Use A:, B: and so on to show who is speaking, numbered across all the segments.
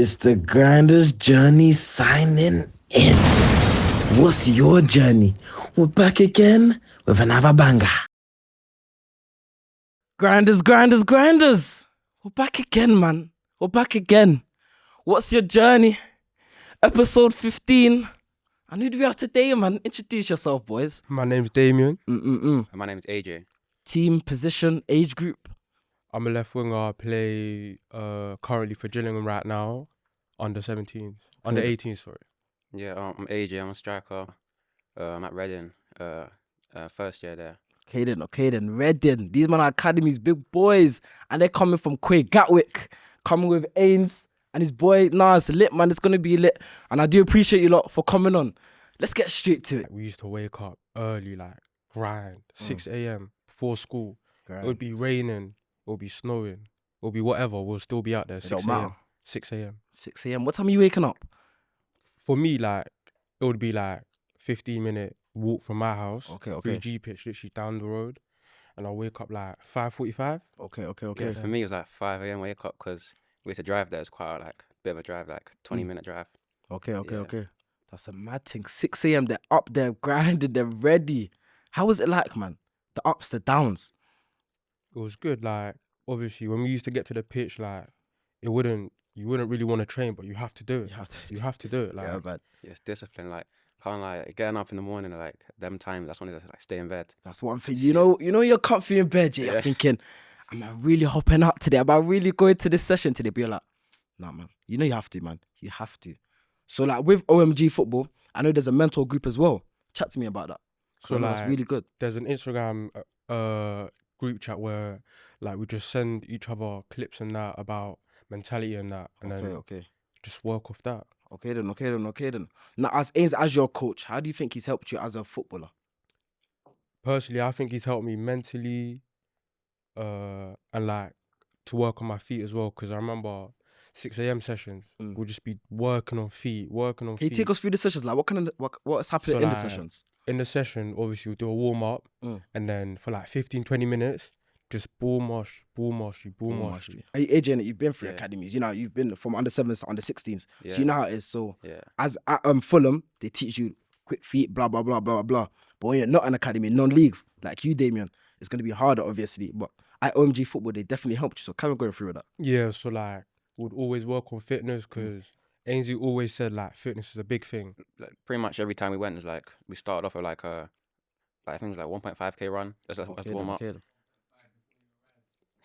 A: It's the Grinder's Journey signing in. What's your journey? We're back again with another banger.
B: Grinders. We're back again, man. We're back again. What's your journey? Episode 15. And who do we have today, man? Introduce yourself, boys.
C: My name's Damien.
D: And my name's AJ.
B: Team, position, age group.
C: I'm a left winger. I play currently for Gillingham right now, under 17s. Under 18s, sorry.
D: Yeah, I'm AJ. I'm a striker. I'm at Reading. First year there.
B: Okay then. Reading. These men are academies, big boys. And they're coming from Gatwick. Coming with Ains and his boy. Nah, it's lit, man. It's going to be lit. And I do appreciate you lot for coming on. Let's get straight to it.
C: We used to wake up early, like grind, 6 a.m. before school.
B: Grind.
C: It would be raining. It would be snowing. It would be whatever. We'll still be out there 6 a.m. 6 a.m.
B: 6 a.m. What time are you waking up?
C: For me, like, it would be like 15-minute walk from my house.
B: Okay.
C: 3G pitch, literally down the road. And I'll wake up like 5:45.
B: Okay.
D: Yeah, for me, it was like 5 a.m. wake up because we had to drive there. It's quite a bit of a drive, like 20-minute drive.
B: Okay. That's a mad thing. 6 a.m. They're up there grinding. They're ready. How was it like, man? The ups, the downs.
C: It was good. Like, obviously, when we used to get to the pitch, like, you wouldn't really want to train, but you have to do it. You have to do it. Like,
B: Yeah, but
D: Yeah, it's discipline. Like, can't like getting up in the morning, like them times. That's when it's like stay in bed.
B: that's one thing. You know, you're comfy in bed. Yeah. You're
D: Yeah.
B: thinking, am I really hopping up today? Am I really going to this session today? But you're like, nah, man. You know you have to, man. You have to. So like with OMG football, I know there's a mentor group as well. Chat to me about that.
C: So
B: I know it's
C: like,
B: really good.
C: there's an Instagram group chat where like we just send each other clips and that about mentality and that, and then
B: Okay.
C: just work off that.
B: Okay then. Now, as Ains, as your coach, how do you think he's helped you as a footballer?
C: Personally, I think he's helped me mentally, and like to work on my feet as well. Because I remember 6 a.m. sessions, we'll just be working on feet.
B: Can you take us through the sessions? Like, what's happening
C: So,
B: in the
C: like,
B: sessions?
C: In the session, obviously, we'll do a warm up, and then for like 15-20 minutes, just ball mash.
B: Hey, AJ, and you've been through
D: Yeah.
B: academies. You know, you've been from under 7s to under 16s.
D: Yeah.
B: So you know how it is. So
D: Yeah.
B: as at Fulham, they teach you quick feet, blah, blah, blah, blah, blah. But when you're not an academy, non-league, like you, Damien, it's going to be harder, obviously. But at OMG football, they definitely helped you. So carry on going through with that.
C: Yeah, so like we'd always work on fitness because Ainsley always said like fitness is a big thing.
D: Like pretty much every time we went, it was like we started off with like I think it was like 1.5k run. That's warm up.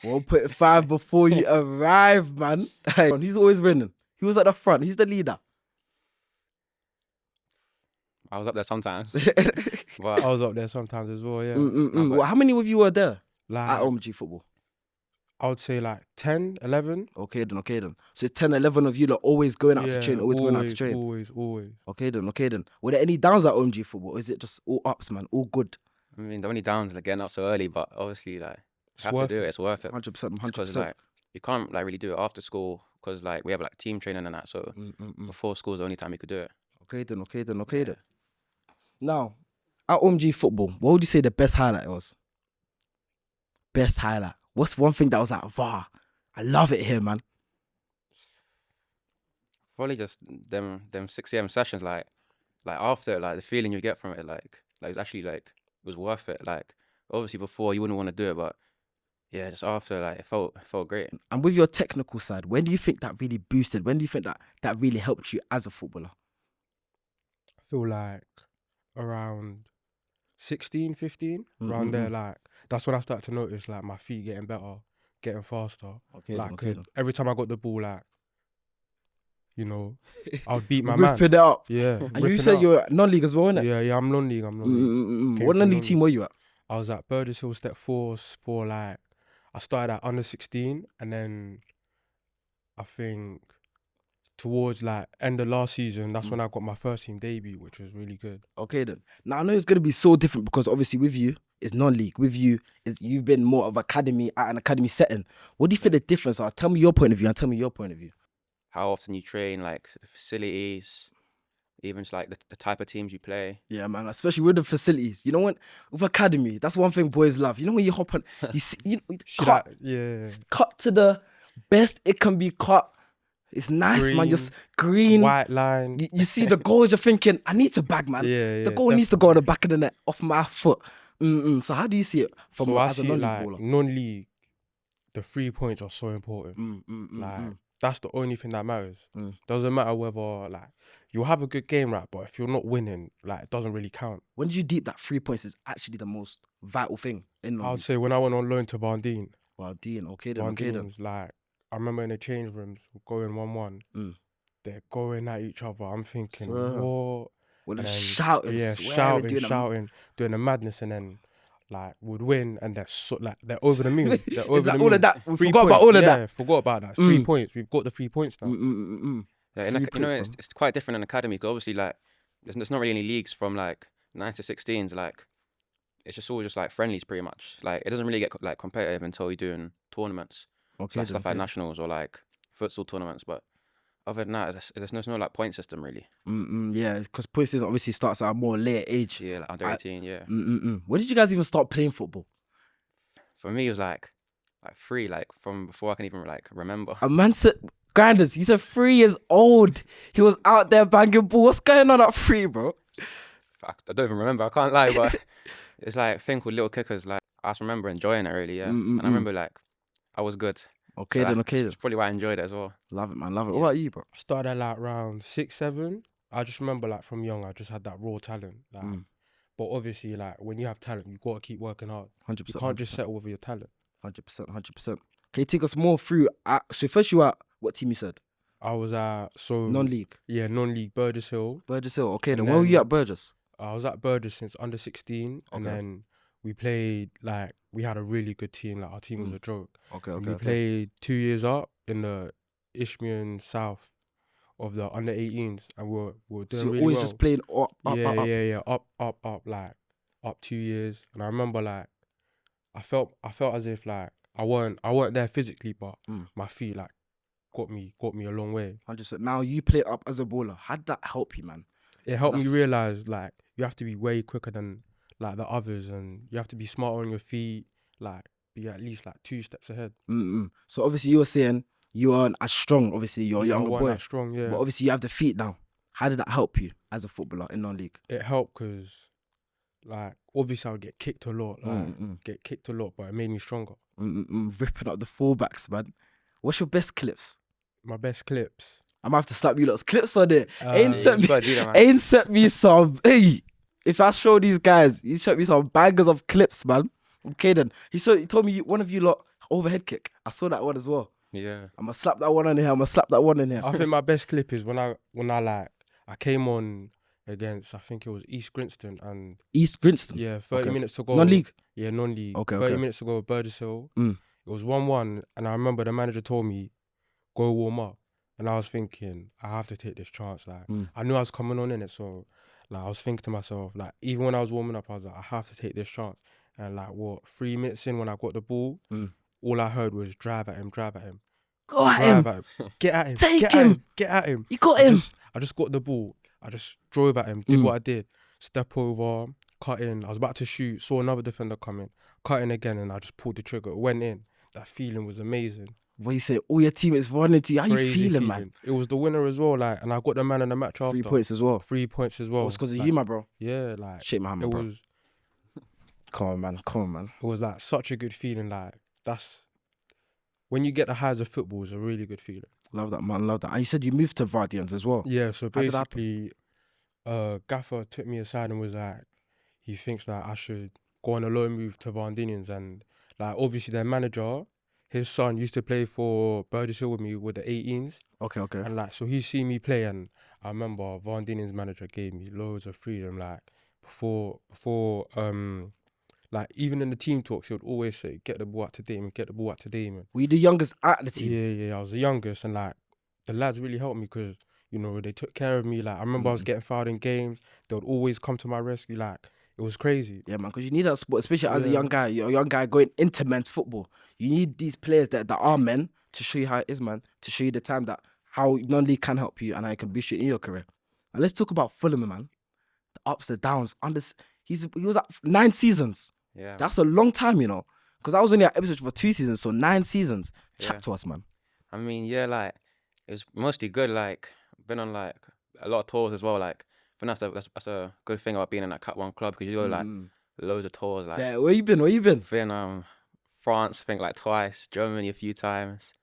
B: 1.5 before you arrive, man. Hey, he's always winning. He was at the front. He's the leader.
D: I was up there sometimes,
C: I
D: but
C: was up there sometimes as well, yeah.
B: Well, how many of you were there
C: Like
B: at OMG football?
C: I would say like 10, 11.
B: Okay then. So 10, 11 of you like always going out to train, always going out to train.
C: Always.
B: Okay then. Were there any downs at OMG football? Or is it just all ups, man? All good?
D: I mean the only downs are like getting up so early, but obviously like
C: It's
D: you have
C: worth
D: to do
C: it.
D: it. It's worth it.
B: 100%.
D: Because like you can't like really do it after school because like we have like team training and that. So before school is the only time you could do it.
B: Okay then. Now, at OMG football, what would you say the best highlight was? Best highlight. What's one thing that was like, wow, I love it here, man.
D: Probably just them 6 a.m. sessions, like after, like the feeling you get from it, like it's actually like it was worth it. Like obviously before you wouldn't want to do it, but yeah, just after, like it felt great.
B: And with your technical side, when do you think that really boosted? When do you think that really helped you as a footballer?
C: I feel like around 16, 15, around there, like that's when I started to notice like my feet getting better, getting faster.
B: Okay,
C: like
B: then.
C: every time I got the ball, like, you know, I would beat my man.
B: Ripping it up.
C: Yeah.
B: And you
C: ripping
B: said
C: it
B: you're at non-league as well, innit?
C: Yeah, I'm non-league. Came
B: What
C: from
B: non-league team were you at?
C: I was at Burgess Hill Step Force for like, I started at under 16 and then I think towards like end of last season, that's when I got my first team debut, which was really good.
B: Okay then. Now I know it's gonna be so different because obviously with you it's non-league. With you is you've been more of academy at an academy setting. What do you think the difference are? Tell me your point of view and tell me your point of view.
D: How often you train, like the facilities, even just like the type of teams you play.
B: Yeah, man. Especially with the facilities. You know what? With academy, that's one thing boys love. You know when you hop on, you see, cut to the best it can be cut. It's nice, man.
C: Green,
B: Just green.
C: white line.
B: You see the goals, you're thinking, I need to bag, man.
C: Yeah,
B: The
C: yeah,
B: goal needs to go on the back of the net, off my foot. So how do you see it from
C: So I
B: as a
C: see
B: non-league
C: like
B: baller?
C: non-league, the 3 points are so important. Like that's the only thing that matters. Doesn't matter whether like you'll have a good game, right? But if you're not winning, like it doesn't really count.
B: When did you deep that 3 points is actually the most vital thing in
C: I would
B: non-league?
C: say when I went on loan to Van Dien,
B: Wow, Dean, okay then.
C: like I remember in the change rooms going 1-1. They're going at each other. I'm thinking, what?
B: Well,
C: And
B: just
C: then,
B: shouting,
C: yeah,
B: swearing,
C: shouting, doing the madness, and then like would win, and they're over the moon. They're over
B: Is that
C: the
B: all
C: moon.
B: of that? We
C: 3
B: forgot about
C: points.
B: all of
C: Yeah,
B: that.
C: forgot about that. 3 points. We've got the 3 points now.
D: Yeah, in
B: 3
D: you know,
B: points,
D: it's quite different in academy. 'Cause obviously, like, there's not really any leagues from like 9 to 16s. Like, it's just all just like friendlies, pretty much. Like, it doesn't really get like competitive until you're doing tournaments,
B: Okay,
D: like stuff like nationals or like futsal tournaments. But other than that, there's no like point system really.
B: Yeah, because point system obviously starts at a more later age.
D: Yeah, like under 18. Yeah,
B: When did you guys even start playing football?
D: for me it was like 3, like from before I can even like remember.
B: A man said, Grinders, he's 3 years old. He was out there banging ball. What's going on at 3, bro?
D: I don't even remember. I can't lie, but it's like a thing called little kickers. Like I just remember enjoying it really. Yeah, and I remember like I was good.
B: Okay
D: So
B: then,
D: that's probably why I enjoyed it as well.
B: Love it, man, love it. What about you, bro?
C: I started at like around 6, 7. I just remember like from young, I just had that raw talent. Like, but obviously, like when you have talent, you gotta keep working hard.
B: 100%.
C: You can't just settle with your talent.
B: 100%. Can you take us more through? So first you were at what team you said?
C: I was at
B: Non-league.
C: Yeah, non-league Burgess Hill.
B: Burgess Hill. Okay, then
C: And
B: where were you
C: then-
B: at Burgess?
C: I was at Burgess since under 16, and
B: Okay.
C: then we played like we had a really good team. Like our team was a joke.
B: Okay,
C: And we played 2 years up in the Ishmael South of the under 18s, and we were doing
B: So you're
C: really
B: always
C: well.
B: just playing up,
C: Yeah, up, like up 2 years. And I remember like I felt as if like I weren't there physically, but my feet like got me a long way.
B: 100%. Now you play up as a baller. How did that help you, man?
C: It helped me
B: That's-
C: realize like you have to be way quicker than like the others, and you have to be smarter on your feet, like be at least like 2 steps ahead.
B: So obviously you were saying you aren't as strong. Obviously you're a
C: Yeah, I
B: younger
C: wasn't
B: boy,
C: that strong, yeah.
B: but obviously you have the feet now. How did that help you as a footballer in non-league?
C: It helped because like obviously I would get kicked a lot, but it made me stronger.
B: Ripping up the fullbacks, man. What's your best clips?
C: My best clips.
B: I'm gonna have to slap you lot's clips on it.
C: Yeah,
D: you gotta do that, man.
B: Ain't sent me some. Hey, if I show these guys, he showed me some bangers of clips, man. Okay then. He told me one of you lot overhead kick. I saw that one as well.
D: Yeah.
B: I'm gonna slap that one on here.
C: I think my best clip is when I came on against, I think it was East Grinstead, and
B: East Grinstead.
C: yeah, 30
B: Okay.
C: minutes to go.
B: Non-league.
C: Yeah, non-league.
B: Okay,
C: 30
B: okay.
C: minutes to go with Burgess Hill. It was 1-1, and I remember the manager told me, go warm up. And I was thinking, I have to take this chance. Like, I knew I was coming on in it, so like I was thinking to myself, like, even when I was warming up, I was like, I have to take this chance. And like, 3 minutes in when I got the ball, all I heard was drive at him.
B: Go at him.
C: Drive at him. Get at him.
B: Take
C: get
B: him.
C: At him. Get at him.
B: You got him.
C: I just got the ball. I just drove at him, did what I did. Step over, cut in. I was about to shoot, saw another defender coming, cut in again, and I just pulled the trigger. It went in. That feeling was amazing.
B: When you say all your teammates running to you, how you
C: Crazy
B: feeling, man?
C: It was the winner as well, like, and I got the man in the match after.
B: 3 points as well.
C: 3 points as well.
B: It's because of
C: Like,
B: you, my bro.
C: Yeah, like
B: Shake my hand,
C: it
B: bro.
C: was.
B: Come on, man.
C: It was like such a good feeling. Like that's when you get the highs of football, it's a really good feeling.
B: Love that, man. Love that. And you said you moved to Vardians as well.
C: Yeah. So
B: How did that happen?
C: basically, Gaffer took me aside and was like, he thinks that I should go on a loan move to Vandinians, and like obviously their manager, his son used to play for Burgess Hill with me with the 18s.
B: Okay.
C: And like, so he's seen me play, and I remember Van Dienen's manager gave me loads of freedom. Like before, like even in the team talks, he would always say, "Get the ball out to Damien, get the ball out to Damien."
B: Were you the youngest at the team?
C: Yeah. I was the youngest, and like the lads really helped me because they took care of me. Like I remember I was getting fouled in games. They would always come to my rescue. Like it was crazy.
B: Yeah, man, because you need that sport, especially as a young guy. You're a young guy going into men's football. You need these players that are men to show you how it is, man. To show you the time that how non-league can help you and how it can boost you in your career. And let's talk about Fulham, man. The ups, the downs. He was at 9 seasons.
D: Yeah.
B: That's a long time, because I was only at Ipswich for 2 seasons, so 9 seasons. Chat
D: Yeah.
B: to us, man.
D: I mean, yeah, like It was mostly good. Like been on like a lot of tours as well. Like I think that's a good thing about being in that Cat One club because you go like loads of tours. Like
B: Yeah, where you been? Where you been?
D: been France, I think like twice, Germany a few times,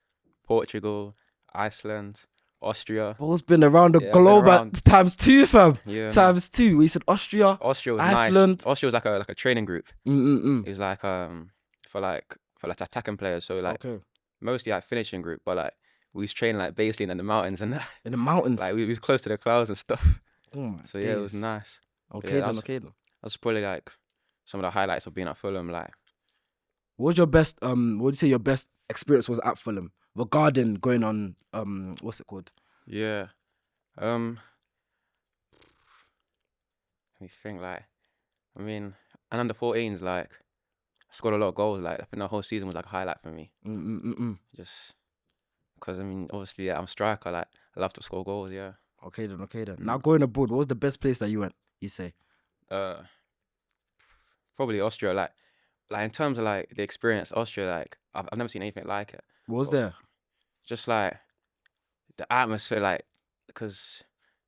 D: Portugal, Iceland, Austria.
B: Bro's been around the
D: Yeah, I've been
B: globe
D: around.
B: at ×2, fam.
D: Yeah, man.
B: ×2. We said Austria,
D: Austria was
B: Iceland.
D: nice. Austria was like a training group.
B: Mm-mm-mm.
D: It was like for like attacking players. So like
B: Okay.
D: mostly like finishing group, but like we was training like basically in the mountains and that.
B: In the mountains.
D: Like we was close to the clouds and stuff.
B: Oh my
D: So yeah, it was
B: days.
D: nice.
B: Okay
D: Yeah,
B: then, okay then.
D: That's probably like some of the highlights of being at Fulham. Like
B: What was your best what would you say your best experience was at Fulham regarding going on what's it called?
D: yeah, let me think. Like I mean, and under 14s, like I scored a lot of goals. Like I think the whole season was like a highlight for me. Just because I mean, obviously, yeah, I'm a striker. Like I love to score goals. Yeah.
B: Okay then, okay then. Now going abroad, what was the best place that you went, you say?
D: Probably Austria. Like in terms of like the experience, Austria. Like I've never seen anything like it.
B: What was there?
D: Just like the atmosphere, like because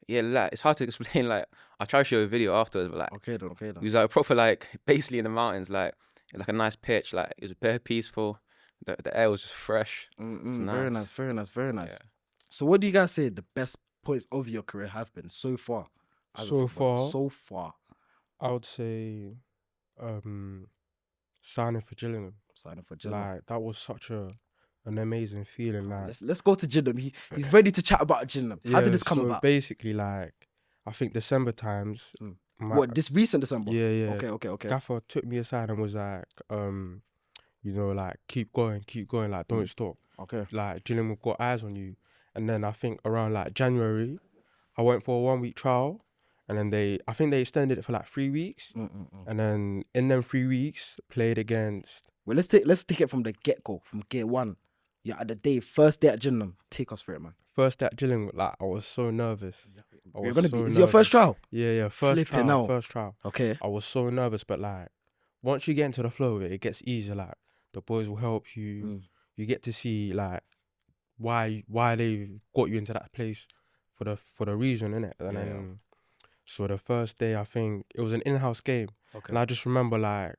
D: yeah, like it's hard to explain. Like I'll try to show you a video afterwards, but like
B: Okay then, okay
D: it
B: then.
D: was like proper like basically in the mountains, like a nice pitch. Like it was very peaceful. The air was just fresh. It's
B: Very
D: nice.
B: nice, very nice, very nice.
D: Yeah.
B: So what do you guys say the best points of your career have been so far? as a
C: So
B: footballer?
C: far?
B: So far.
C: I would say signing for Gillingham.
B: Signing for Gillingham.
C: Like that was such an amazing feeling. Like
B: Let's go to Gillingham. He's ready to chat about Gillingham. How did this come
C: so
B: about?
C: basically, like I think December times.
B: What, this recent December?
C: Yeah.
B: Okay.
C: Gaffer took me aside and was like, like keep going, like don't stop.
B: Okay.
C: Like Gillingham got eyes on you. And then I think around like January, I went for a 1 week trial, and then I think they extended it for like 3 weeks, and then in them 3 weeks played against.
B: Well, let's take it from the get go, from gear one. Yeah, at the first day at Gillingham. Take us through it, man.
C: First at Gillingham, like I was so nervous.
B: You're gonna be. Is it your first trial?
C: Yeah,
B: Flipping out.
C: first trial.
B: Okay.
C: I was so nervous, but like once you get into the flow of it, it gets easier. Like the boys will help you. You get to see like why they've got you into that place for the reason, innit? And then so the first day, I think it was an in-house game, and I just remember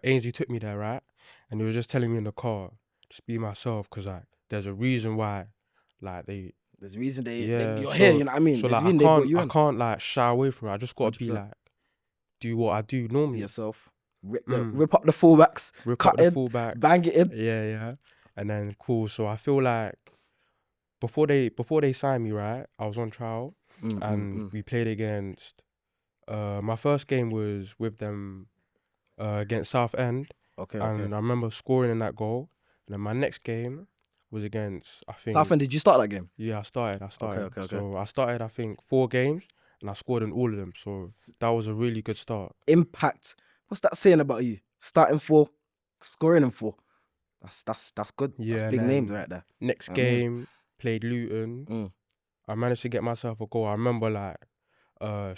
C: Ainsley took me there, right? And he was just telling me in the car, just be myself, because like there's a reason why, like
B: there's a reason
C: you're
B: here, you know what I mean?
C: So
B: There's
C: like
B: a reason
C: I can't like shy away from it. I just gotta
B: 100%.
C: be like, do what I do normally.
B: Yourself. Rip up the fullbacks.
C: Rip up the fullback.
B: Bang it in.
C: Yeah. And then cool. So I feel like before they signed me, right, I was on trial and we played against. My first game was with them against Southend.
B: Okay.
C: And I remember scoring in that goal. And then my next game was against, I think.
B: Southend, did you start that game?
C: Yeah, I started.
B: Okay.
C: So I started, I think, 4 games and I scored in all of them. So that was a really good start.
B: Impact. What's that saying about you? Starting 4, scoring in 4. That's good.
C: Yeah,
B: That's big names right there.
C: Next game, played Luton. I managed to get myself a goal. I remember like, I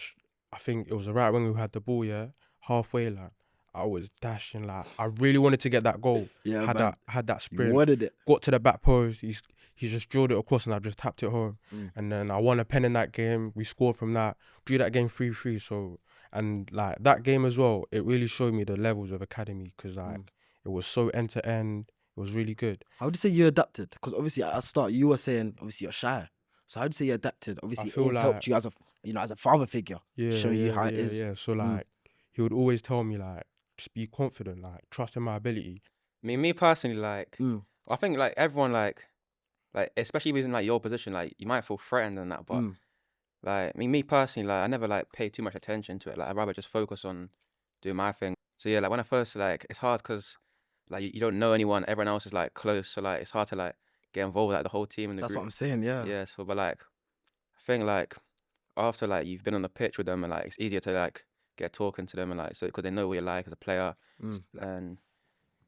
C: think it was the right winger who had the ball, yeah, halfway line. I was dashing, like I really wanted to get that goal.
B: Yeah,
C: had that sprint.
B: You wanted it.
C: Got to the back post. He just drilled it across, and I just tapped it home. And then I won a pen in that game. We scored from that. Drew that game 3-3. So and like that game as well, it really showed me the levels of academy, because like it was so end to end. It was really good.
B: How would you say you adapted? Because obviously at the start you were saying obviously you're shy. So how would you say you adapted? Obviously it helped you as a father figure. Showing you how it is.
C: Yeah. So like he would always tell me like, just be confident, like trust in my ability.
D: I mean, me personally, like I think like everyone like especially within like your position, like you might feel threatened and that, but like me personally, like I never like pay too much attention to it. Like I'd rather just focus on doing my thing. So yeah, like when I first like it's hard because like you don't know anyone, everyone else is like close, so like it's hard to like get involved with like the whole team in the
B: That's
D: group.
B: what I'm saying, yeah.
D: Yeah, so but like I think like after like you've been on the pitch with them and like it's easier to like get talking to them and like so because they know what you're like as a player. And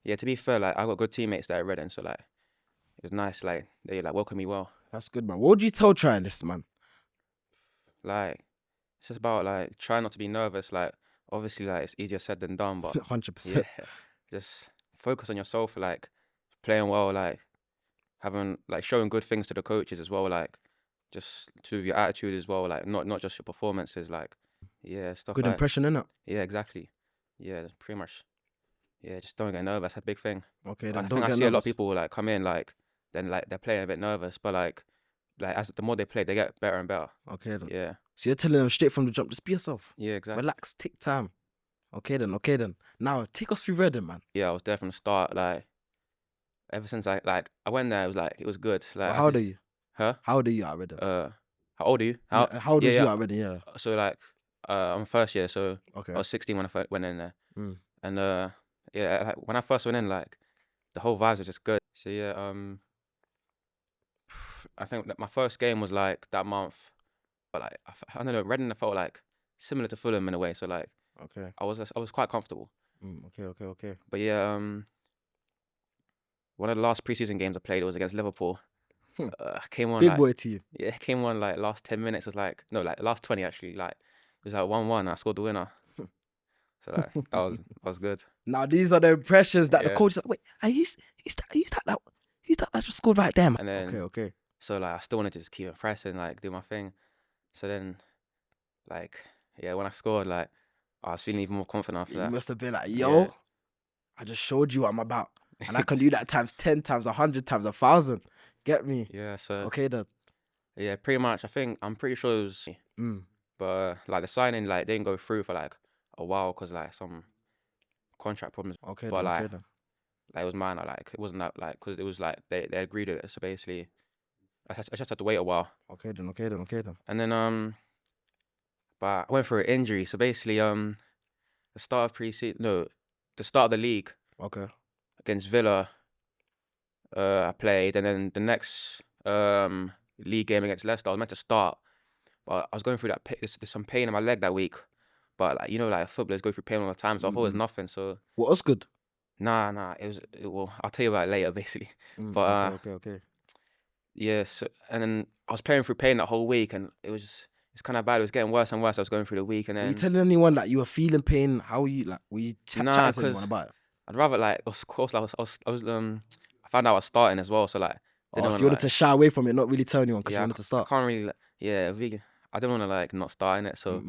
D: yeah, to be fair, like I got good teammates there at Reading, so like it was nice, like they like welcome me well.
B: That's good, man. What would you tell trialists, man?
D: Like it's just about like trying not to be nervous. Like obviously like it's easier said than done, but
B: 100%.
D: yeah, just focus on yourself, like playing well, like having like showing good things to the coaches as well, like just to your attitude as well, like not just your performances, like stuff
B: Good
D: like
B: impression, innit?
D: exactly, that's pretty much just don't get nervous. That's a big thing.
B: Okay,
D: I
B: then
D: think
B: don't
D: I
B: get
D: see a lot of
B: nervous.
D: people like come in like then like they're playing a bit nervous, but like as the more they play, they get better and better.
B: Okay, then.
D: Yeah,
B: So you're telling them straight from the jump, just be yourself.
D: yeah, exactly.
B: Relax, take time. Okay, then. Now, take us through Reading, man.
D: Yeah, I was there from the start. Like ever since I went there, it was good. Like
B: But
D: I
B: how old are
D: just-
B: you?
D: Huh?
B: How old are you at Reading?
D: How old are you?
B: How old was
D: yeah,
B: you at Reading? Yeah.
D: So like I'm first year, so
B: Okay.
D: I was 16 when I went in there.
B: Mm.
D: And like, when I first went in, like the whole vibes were just good. So yeah, I think that my first game was like that month, but like I don't know, Reading felt like similar to Fulham in a way. So like
B: Okay.
D: I was quite comfortable.
B: Okay.
D: But yeah, one of the last preseason games I played was against Liverpool. Came on
B: Big
D: like
B: boy team.
D: yeah, came on like last 10 minutes was like no, like last 20 actually. Like it was like 1-1. I scored the winner. So like that was good.
B: Now these are the impressions that the
D: Yeah.
B: coach is like, wait, who's that just scored right there, man?
D: And then
B: Okay.
D: so like I still wanted to just keep impressing, like do my thing. So then like when I scored, like I was feeling even more confident after
B: You
D: that.
B: must have been like, yo,
D: Yeah.
B: I just showed you what I'm about. And I can do that times 10, times 100, times 1,000. Get me?
D: Yeah, so
B: Okay, then.
D: yeah, pretty much. I'm pretty sure it was, but like the signing like didn't go through for like a while because like some contract problems.
B: Okay,
D: But
B: then.
D: like it was mine. Like it wasn't that like because it was like they agreed with it. So basically, I just had to wait a while.
B: Okay, then.
D: And then but I went through an injury. So basically the start of the start of the league
B: Okay.
D: against Villa, I played, and then the next league game against Leicester, I was meant to start, but I was going through that there's some pain in my leg that week. But like like footballers go through pain all the time, so I thought it was nothing. So
B: What else good?
D: nah, well, I'll tell you about it later, basically. But
B: Okay.
D: yeah, so and then I was playing through pain that whole week, and it's kind of bad. It was getting worse and worse. I was going through the week, and
B: Were you
D: then
B: telling anyone that you were feeling pain? How were you, like, were you
D: Nah,
B: chatting to
D: 'cause
B: anyone about it?
D: I'd rather like, of course, like, I found out I was starting as well, so like,
B: Oh,
D: didn't
B: so
D: wanna,
B: you wanted
D: like,
B: to shy away from it, not really tell anyone because you
D: I
B: wanted to start.
D: can't really, I didn't want to like not start in it, so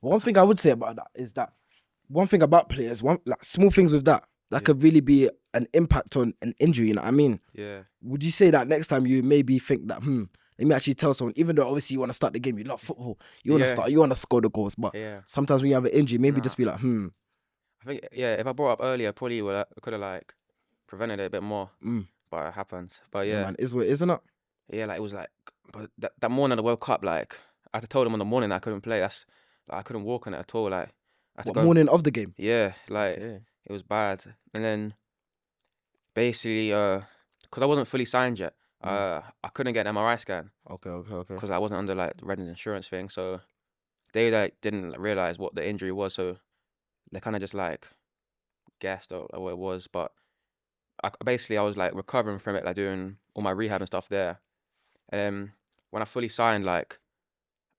B: One thing I would say about that is that one thing about players, like small things with that
D: Yeah.
B: could really be an impact on an injury. You know what I mean?
D: yeah,
B: Would you say that next time you maybe think that let me actually tell someone, even though obviously you want to start the game, you love football, you want to
D: Yeah.
B: start, you want to score the goals, but
D: yeah.
B: sometimes when you have an injury, maybe
D: Nah.
B: just be like,
D: I think if I brought up earlier, probably could have like prevented it a bit more, but it happened. But
B: yeah,
D: yeah,
B: man, is what it is, isn't it?
D: yeah, like it was like, but that morning I woke up, like I had to tell them on the morning I couldn't play. That's like I couldn't walk on it at all. Like I had to
B: What,
D: go.
B: morning of the game?
D: Yeah, like
B: Okay.
D: it was bad. And then basically, because I wasn't fully signed yet, I couldn't get an MRI scan
B: Okay.
D: because I wasn't under like the Reading insurance thing. So they like didn't realize what the injury was. So they kind of just like guessed or what it was. But I was like recovering from it, like doing all my rehab and stuff there. And when I fully signed, like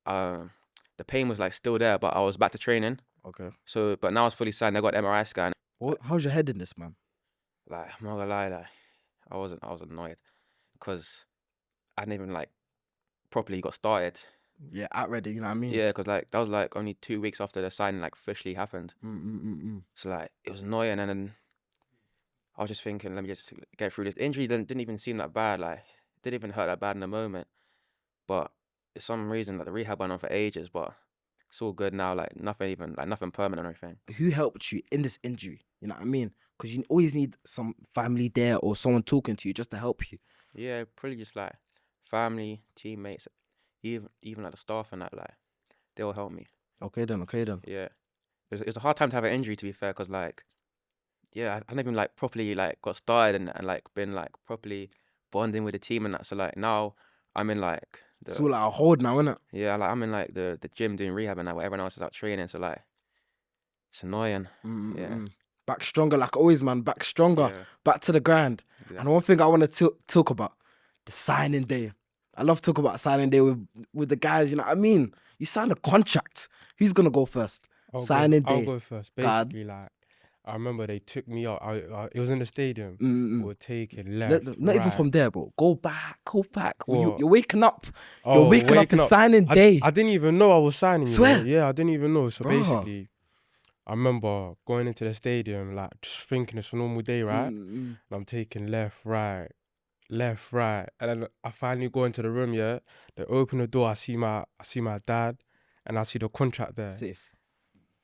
D: the pain was like still there, but I was back to training.
B: Okay.
D: So, but now I was fully signed. I got an MRI scan.
B: How's your head in this, man?
D: Like I'm not gonna lie, like I was annoyed because I hadn't even like properly got started.
B: Yeah, at Reading, you know what I mean?
D: Yeah, because like that was like only 2 weeks after the signing like officially happened.
B: Mm.
D: So like it was annoying, and then I was just thinking, let me just get through this. The injury didn't even seem that bad. Like it didn't even hurt that bad in the moment, but for some reason like the rehab went on for ages. But it's all good now. Like nothing permanent or anything.
B: Who helped you in this injury? You know what I mean? Because you always need some family there or someone talking to you just to help you.
D: Yeah, probably just like family, teammates, even like the staff and that, like they all help me.
B: Okay then.
D: Yeah, it was a hard time to have an injury, to be fair, because like I hadn't even like properly like got started and like been like properly bonding with the team and that. So like now I'm in like
B: It's all like a hold now, isn't it?
D: yeah, like I'm in like the gym doing rehab and that, where everyone else is out training. So like it's annoying. Yeah.
B: Back stronger, like always, man. Back stronger.
D: Yeah.
B: Back to the grind.
D: Exactly.
B: And one thing I want to talk about, the signing day. I love talking about signing day with the guys. You know what I mean? You signed a contract. Who's gonna go first? Signing day.
C: I'll go first.
B: God.
C: Basically, like I remember they took me out. It was in the stadium. We were taking left,
B: Not even
C: right.
B: from there, bro. Go back.
C: What?
B: You're waking up. You're
C: Oh,
B: waking up. It's signing
C: I
B: day.
C: didn't even know I was signing. You know?
B: Swear?
C: Yeah, I didn't even know. So
B: Bro.
C: basically, I remember going into the stadium, like just thinking it's a normal day, right? And I'm taking left, right. And then I finally go into the room. Yeah, they open the door. I see my dad, and I see the contract there.
B: Safe.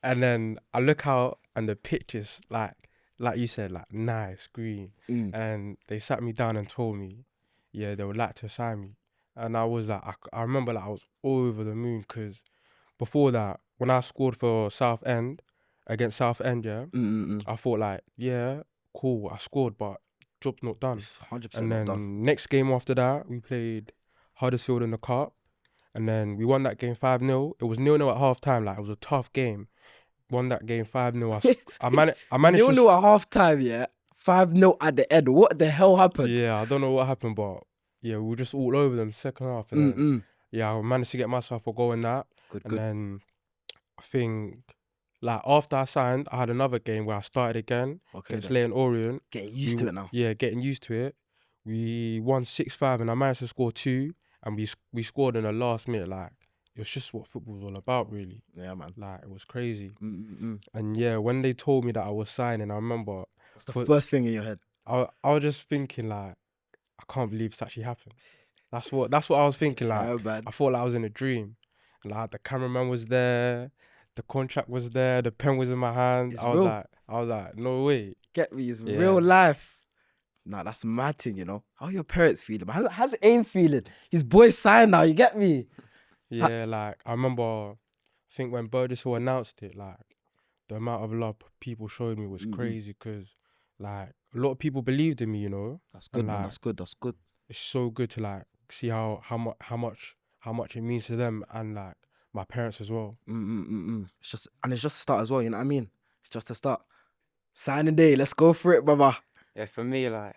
C: And then I look out, and the pitch is like you said, like nice green. And they sat me down and told me, yeah, they would like to sign me. And I was like, I remember like I was all over the moon because before that, when I scored for Southend against Southend, yeah, I thought like, yeah, cool, I scored, but job's not done.
B: It's 100%
C: And
B: not
C: then
B: done.
C: next game after that, we played Huddersfield in the cup, and then we won that game 5-0. It was 0-0 at half time. Like it was a tough game. Won that game 5-0. I managed to.
B: 0-0 at half time, yeah. 5-0 at the end. What the hell happened?
C: Yeah, I don't know what happened, but yeah, we were just all over them second half. And then, yeah, I managed to get myself a goal in that.
B: Good.
C: Then I think, like, after I signed, I had another game where I started again against Leighton Orient.
B: Getting used to it now.
C: Yeah, getting used to it. We won 6-5 and I managed to score 2, and we scored in the last minute. Like, it was just what football's all about, really.
B: Yeah, man.
C: Like, it was crazy. And yeah, when they told me that I was signing, I remember...
B: What's the first thing in your head?
C: I was just thinking, like, I can't believe it's actually happened. That's what I was thinking, like.
B: Yeah,
C: I thought like I was in a dream. Like, the cameraman was there, the contract was there, the pen was in my hand.
B: It's
C: I
B: real.
C: was like, no way.
B: Get me, it's real life. Nah, that's mad thing, you know. How are your parents feeling? How's Ains feeling? His boy signed now, you get me?
C: Yeah, like, I remember, I think when Burgess announced it, like, the amount of love people showed me was crazy because, like, a lot of people believed in me, you know.
B: That's good,
C: and,
B: man.
C: like,
B: That's good.
C: It's so good to like see how much it means to them and like my parents as well.
B: It's just a start as well, you know what I mean? It's just a start. Signing day, let's go for it, brother.
D: Yeah, for me, like,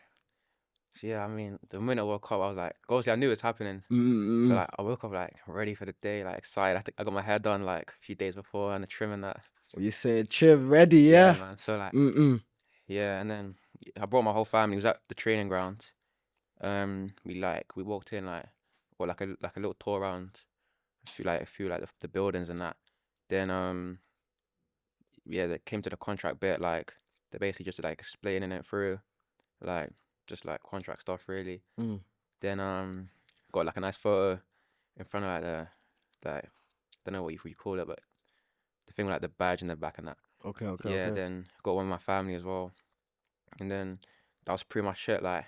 D: so yeah, I mean, the minute I woke up, I was like, obviously I knew it was happening. So like, I woke up like ready for the day, like excited. I think I got my hair done like a few days before and the trim and that.
B: What you said, trim, ready, yeah?
D: Man. So like, yeah, and then I brought my whole family. It was at the training ground. We walked in like a little tour around a few the buildings and that. Then yeah, they came to the contract bit, like they basically just like explaining it through, like just like contract stuff really. Then got like a nice photo in front of like the don't know what you call it, but the thing with like the badge in the back and that.
B: Okay.
D: Yeah, then got one with my family as well. And then that was pretty much it. Like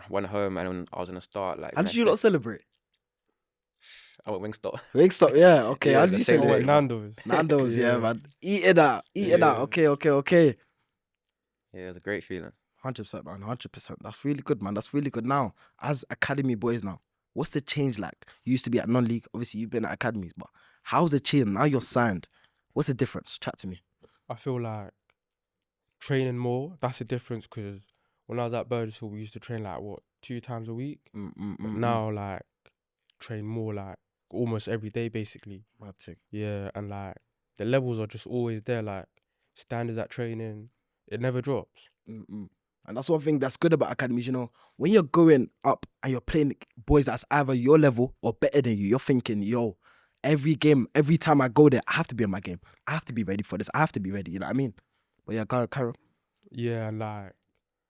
D: went home and then I was gonna start like.
B: How did you not celebrate?
D: I went Wingstop.
B: Wingstop, yeah, okay.
D: Yeah,
B: How did
D: the
B: you
D: same
B: celebrate?
D: day.
C: Nando's.
B: Nando's, yeah,
C: Yeah.
B: man. Eat it out. Okay.
D: Yeah, it was a great feeling.
B: 100%, man. 100%. That's really good, man. That's really good. Now, as academy boys now, what's the change like? You used to be at non-league. Obviously, you've been at academies, but how's the change? Now you're signed. What's the difference? Chat to me.
C: I feel like training more. That's the difference because when I was at Burgess, we used to train like 2 times a week. But now like train more like almost every day basically.
B: Mad thing.
C: Yeah, and like the levels are just always there. Like standards at training, it never drops.
B: And that's one thing that's good about academies, you know, when you're going up and you're playing boys that's either your level or better than you, you're thinking, yo, every game, every time I go there, I have to be in my game. I have to be ready for this. I have to be ready, you know what I mean? But yeah, Carol.
C: Yeah, and like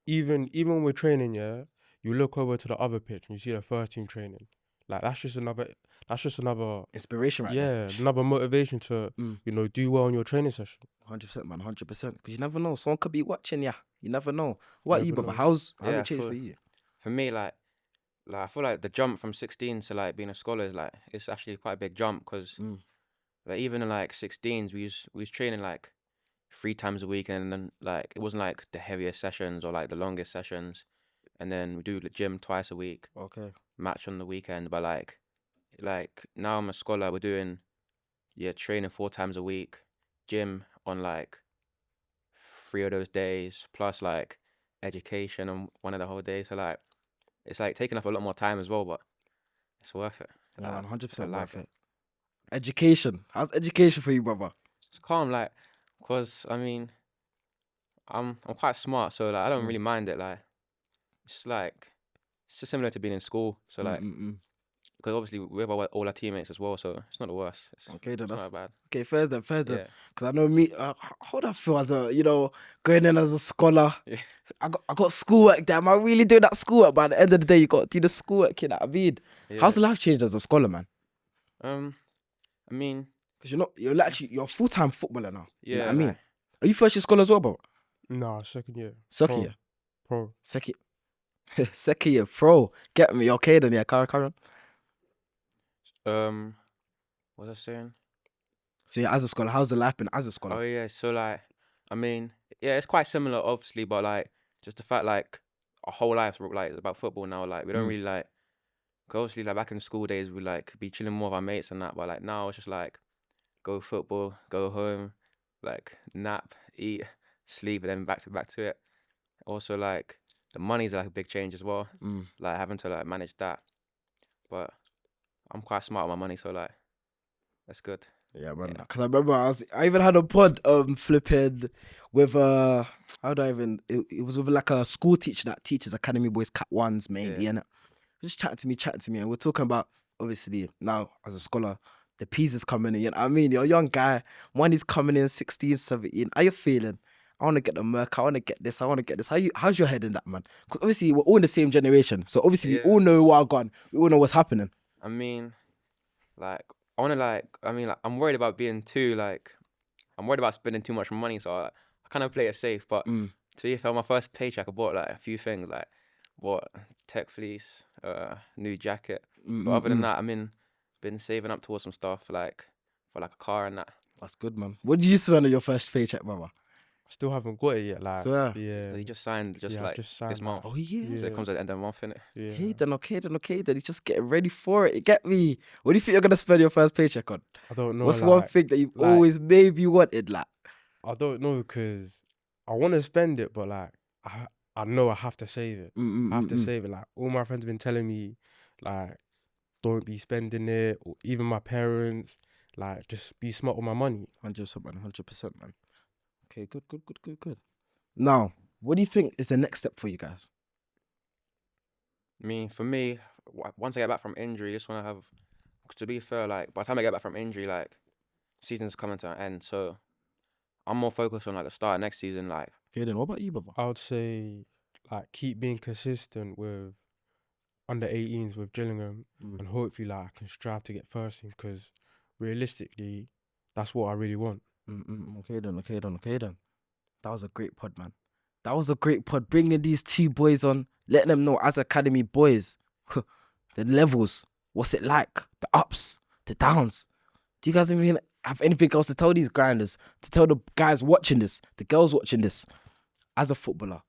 C: even when we're training, yeah, you look over to the other pitch and you see the first team training. Like that's just another
B: inspiration, right?
C: Yeah, another motivation to you know do well in your training session.
B: 100%, man, 100%. Because you never know, someone could be watching ya. You never know. What about you,
C: Never
B: brother?
C: know.
B: How's
D: Yeah,
B: it changed for you?
D: For me, like I feel like the jump from 16 to like being a scholar is like it's actually quite a big jump because like even in like 16s we was training like 3 times a week and then like it wasn't like the heaviest sessions or like the longest sessions, and then we do the gym twice a week,
B: Okay.
D: match on the weekend. But like now I'm a scholar, we're doing training 4 times a week, gym on like 3 of those days plus like education on one of the whole days. So like it's like taking up a lot more time as well, but it's worth it.
B: Yeah, man,
D: I
B: 100%
D: like
B: worth it. Education. How's education for you, brother?
D: It's calm, like, because I mean, I'm quite smart, so like I don't really mind it. Like it's just similar to being in school. So like because obviously we have all our teammates as well, so it's not the worst.
B: Okay, then
D: It's
B: that's
D: not bad.
B: okay. Fair then.
D: Yeah.
B: Because I know me. How do I feel as a going in as a scholar?
D: Yeah.
B: I got schoolwork. Damn, I really do that schoolwork. But at the end of the day, you got to do the schoolwork. You know what I mean?
D: Yeah.
B: How's the life changed as a scholar, man?
D: I mean,
B: Because you're a full time footballer now.
D: yeah.
B: You know what I mean?
D: Like,
B: Are you first year scholar as well, bro?
C: Nah, second year.
B: Second year.
C: Pro.
B: Second. Second year, pro. Get me? Okay, then yeah. Carry on.
D: what was I saying?
B: So yeah, as a scholar, how's the life been as a scholar?
D: Oh yeah, so like, I mean, yeah, it's quite similar, obviously, but like, just the fact like our whole lives were like about football now. Like, we don't really like, 'cause obviously, like back in school days, we like be chilling more with our mates and that. But like now, it's just like go football, go home, like nap, eat, sleep, and then back to it. Also, like the money's like a big change as well. Like having to like manage that. But I'm quite smart with my money, so like that's good.
B: Yeah, man. Because I remember I even had a pod flipping with how do I even it was with like a school teacher that teaches academy boys cat ones mainly,
D: Yeah.
B: and just chatting to me, and we're talking about obviously now as a scholar, the P's is coming in. You know what I mean? You're a young guy, money's coming in 16, 17. How you feeling? I want to get the Merc. I want to get this. I want to get this. How's your head in that, man? Because obviously we're all in the same generation, so obviously we
D: Yeah.
B: all know what gone. We all know what's happening.
D: I mean, like I want to like. I mean, like I'm worried about being too like. I'm worried about spending too much money, so I kind of play it safe. But to be fair, my first paycheck, I bought like a few things, like bought tech fleece, new jacket. But other than that, been saving up towards some stuff like for like a car and that.
B: That's good, man. What did you spend on your first paycheck, brother?
C: Still haven't got it yet. Like,
B: So,
C: yeah.
D: He just signed
C: Yeah, I've
D: like
C: just
D: this
C: signed
D: month.
B: Oh yeah.
D: So it comes at the end of the month, innit?
C: Yeah.
B: Okay then. You just getting ready for it. You get me? What do you think you're gonna spend your first paycheck on?
C: I don't know.
B: What's one
C: like,
B: thing that you've
C: like-
B: always maybe wanted, like?
C: I don't know because I want to spend it, but like I know I have to save it. I have to save it. Like all my friends have been telling me, like, don't be spending it, or even my parents, like, just be smart with my money.
B: 100%, man. 100%, man. Okay, good. Now, what do you think is the next step for you guys?
D: I mean, for me, once I get back from injury, I just want to have. 'Cause to be fair, like by the time I get back from injury, like season's coming to an end, so I'm more focused on like the start of next season. Like,
B: Okay, then what about you, Baba?
C: I would say, like, keep being consistent with under 18s with Gillingham, and hopefully, like, I can strive to get first team because realistically, that's what I really want.
B: Okay then. That was a great pod, man. That was a great pod. Bringing these two boys on, letting them know as academy boys, the levels, what's it like, the ups, the downs. Do you guys even have anything else to tell these grinders, to tell the guys watching this, the girls watching this, as a footballer?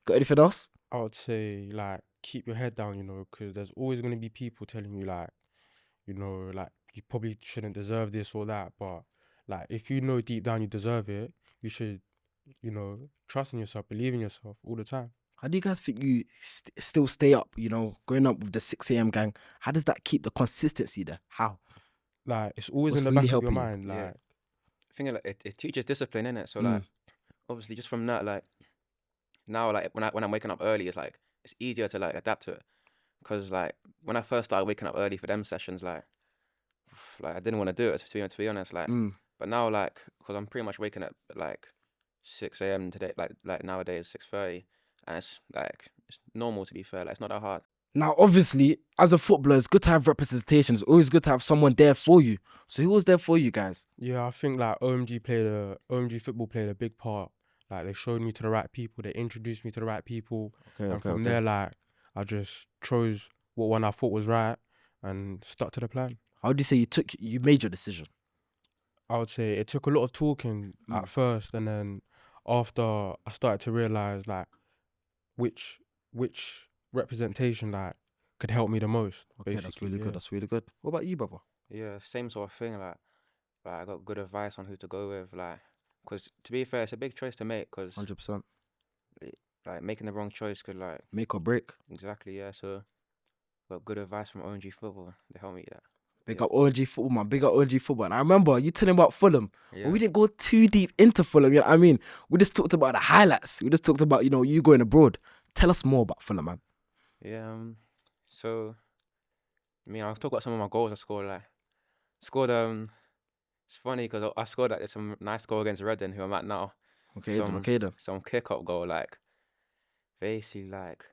B: Got anything else?
C: I would say, like, keep your head down, because there's always going to be people telling you, like, like, you probably shouldn't deserve this or that. But, like, if you know deep down you deserve it, you should, trust in yourself, believe in yourself all the time.
B: How do you guys think you still stay up, going up with the 6 a.m. gang? How does that keep the consistency there? How?
C: Like, it's always
B: What's
C: in the
B: really
C: back of your
B: helping you?
C: mind. Like,
D: yeah, I think like it teaches discipline, innit? So like, obviously, just from that, like now, like when I'm waking up early, it's like it's easier to like adapt to it. Cause like when I first started waking up early for them sessions, like I didn't want to do it to be honest, like. But now, like, cause I'm pretty much waking up at like 6 a.m. today, like nowadays 6:30, and it's like it's normal to be fair. Like it's not that hard.
B: Now, obviously, as a footballer, it's good to have representation. It's always good to have someone there for you. So who was there for you guys?
C: yeah, I think like OMG football played a big part. Like, they showed me to the right people, they introduced me to the right people, and from there, like, I just chose what one I thought was right and stuck to the plan.
B: How do you say you made your decision?
C: I would say it took a lot of talking at first, and then after I started to realize, like, which representation, like, could help me the most.
B: Okay,
C: basically.
B: that's really
C: yeah.
B: good. That's really good. What about you, brother?
D: Yeah, same sort of thing. Like I got good advice on who to go with. Like, cause to be fair, it's a big choice to make. Cause
B: 100%.
D: like making the wrong choice could like
B: Make or break.
D: exactly, yeah. So got good advice from ONG Football. They helped me with that.
B: Big up OG football, man. Big up OG football. And I remember you telling about Fulham,
D: Yeah.
B: but we didn't go too deep into Fulham. You know what I mean? We just talked about the highlights. We just talked about, you know, you going abroad. Tell us more about Fulham, man.
D: Yeah. So, I mean, I'll talk about some of my goals I scored. Like, scored. It's funny because I scored like some nice goal against Reading, who I'm at now.
B: Okay, then. Okay, then.
D: Some kick up goal, like basically like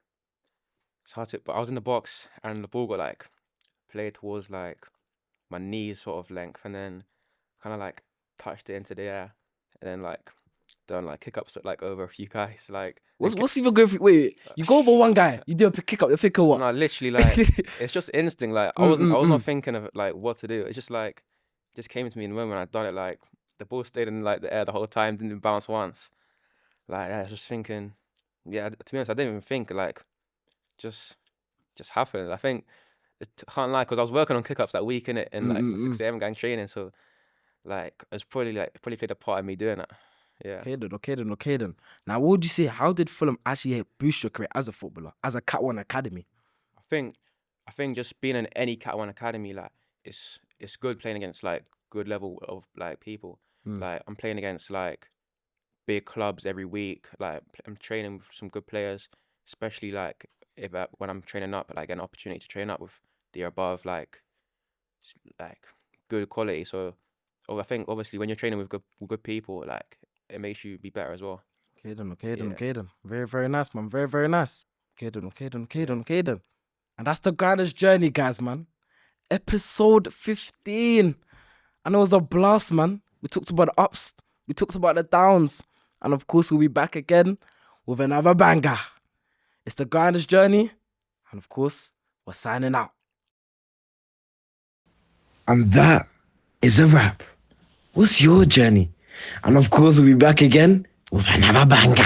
D: it's hard to. But I was in the box and the ball got like played towards like my knees sort of length, and then kind of like touched it into the air, and then like done like kick ups like over a few guys. Like
B: What's even going through? Wait, you go over one guy, you do a kick up, you're thinking what?
D: no, literally like it's just instinct. Like I was not thinking of like what to do. It's just like just came to me in the moment. I'd done it. Like the ball stayed in like the air the whole time, didn't bounce once. Like I was just thinking, yeah. To be honest, I didn't even think. Like just happened. I think I can't lie because I was working on kick ups that week in it in like the 6 a.m. gang training. So like it's probably played a part in me doing that. Yeah.
B: Okay then. Now, what would you say? How did Fulham actually boost your career as a footballer, as a Cat One Academy?
D: I think just being in any Cat 1 academy, like it's good playing against like good level of like people. Like I'm playing against like big clubs every week. Like I'm training with some good players, especially like when I'm training up, like get an opportunity to train up with the above like good quality. So I think obviously when you're training with good people, like it makes you be better as well.
B: Okay then. Very, very nice, man. Very, very nice. Okay then. And that's the Grinders Journey, guys, man. Episode 15. And it was a blast, man. We talked about the ups, we talked about the downs. And of course, we'll be back again with another banger. It's the Grinders Journey. And of course, we're signing out.
A: And that is a wrap. What's your journey? And of course, we'll be back again with another banger.